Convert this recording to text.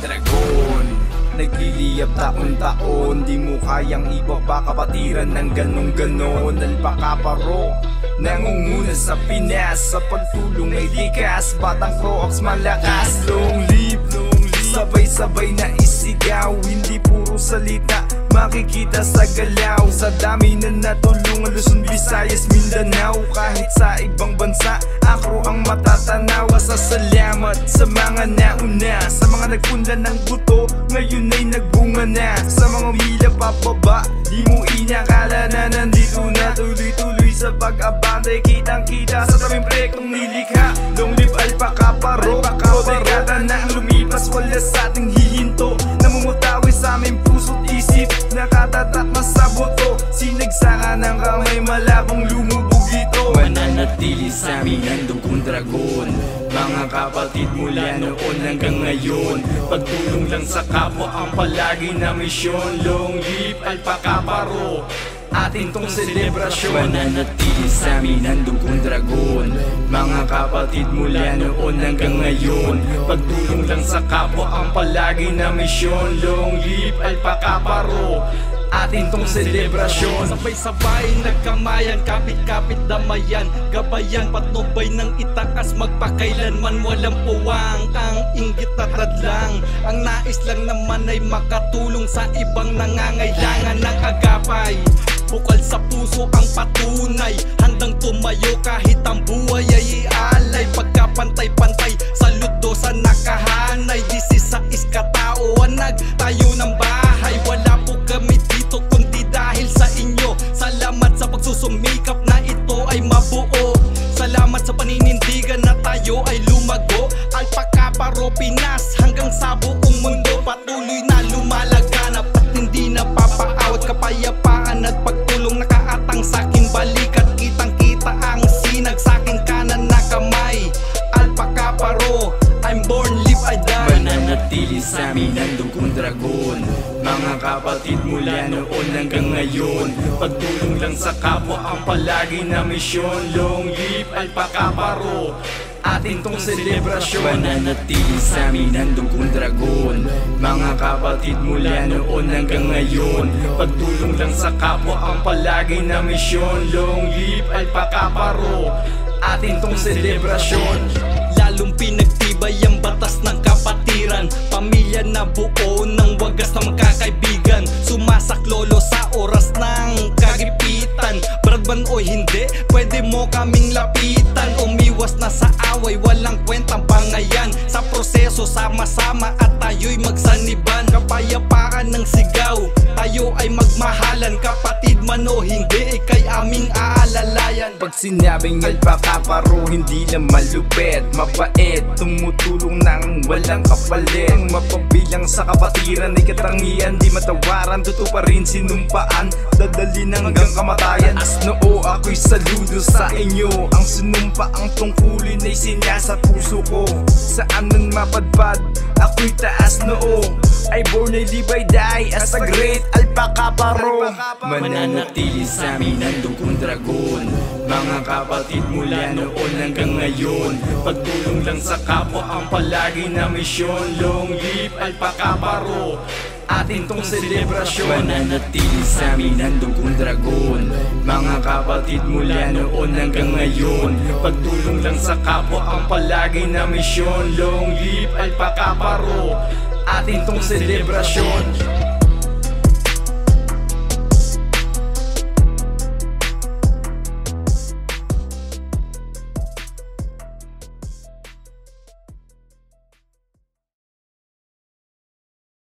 dragon. Nagliliyab taon-taon, di mo kayang ibaba kapatiran ng ganong-ganon. Alpakaparo, nangunguna sa Pinas, sa pagtulong ay likas. Batang Crocs malakas, long live, sabay-sabay na isigaw. Hindi puro salita, makikita sa galaw. Sa dami na natulungan, Luzon, Visayas, Mindanao. Kahit sa ibang bansa, ako ang matatanaw. Sa salamat sa mga nauna, sa mga nagpunla ng buto, ngayon ay nagbunga na. Sa mga wila pababa, di mo inakala na nandito na. Tuloy-tuloy sa pag-abante, kitang-kita sa tabing prekong nilikha. Long live Alpakaparo, dekada na ang lumipas, wala sa ating hihinto. Namumutawi sa aming puso't isip, nakatatak na sa buto. Sinagsaka ng kamay, malabong lumubog ito. Mananatili sa amin ang dugong dragon, mga kapatid mula noon hanggang ngayon. Pagtulong lang sa kapwa ang palagi na misyon. Long live Alpakaparo, atin tong selebrasyon. Mananatili sa amin ang dugong dragon, mga kapatid mula noon hanggang ngayon. Pagtulong lang sa kapwa ang palagi na misyon. Long live Alpakaparo, atin tong selebrasyon. Sabay-sabay nagkamayan, kapit-kapit damayan, gabayan, patnubay ng itaas, magpakailanman walang puwang. Ang inggit at radlang, ang nais lang naman ay makatulong sa ibang nangangailangan ng agapay. Bukal sa puso ang patunay, handang tumayo kahit ang buhay ay ialay. Pagkapantay-pantay, saludo sa nakahanay. 16 katauhan nagtayo ng bahay, wala po kami dito kundi dahil sa inyo. Salamat sa pagsusumikap na ito ay mabuo. Salamat sa paninindigan na tayo ay lumago. Alpakaparo, Pinas hanggang sa buong mundo, patuloy na lumalaganap at hindi napapaawat. Kapayapaan at pagtulong nakaatang saking balikat, kitang-kita ang sinag saking kanan na kamay. Alpakaparo, I'm born, live, I die. Mananatili sa amin ang dugong dragon, mga kapatid mula noon hanggang ngayon. Pagtulong lang sa kapwa ang palagi na misyon. Long live Alpakaparo, atin tong selebrasyon. Mananatili sa amin ang dugong dragon, mga kapatid mula noon hanggang ngayon. Pagtulong lang sa kapwa ang palagi na misyon. Long live Alpakaparo, atin tong selebrasyon. Lalong pinagtibay ang batas ng kapatiran, pamilya na buo ng wagas na magkakaibigan. Sumasaklolo sa oras ng kagipitan, Bradman o hindi, pwede mo kaming lapitan. Umiwas na sa away, walang kwentang bangayan. Sa proseso sama-sama at tayo'y magsaniban. Kapayapaan ng sigaw, tayo ay magmahalan. Kapatid man o hindi, ikay aming aalalayan. Pag sinabing Alpakaparo, hindi na malupit, mabait, tumutulong ng walang kapalit. Ang mapabilang sa kapatiran ay katangian, di matawaran, totoo pa rin sinumpaan, dadalhin hanggang kamatayan. As noo, ako'y saludo sa inyo, ang sinumpa ang tungkulin ay sinasa puso ko. Saan man mapadpad, ako'y taas noo, I born, I live, I die as a great Alpakaparo. Mananatili sa amin ang dugong dragon, mga kapatid mula noon hanggang ngayon. Pagtulong lang sa kapwa ang palagi na misyon. Long live Alpakaparo, atin tong selebrasyon. Mananatili sa amin ang dugong dragon, mga kapatid mula noon hanggang ngayon. Pagtulong lang sa kapwa ang palagi na misyon. Long live Alpakaparo, atin tong selebrasyon.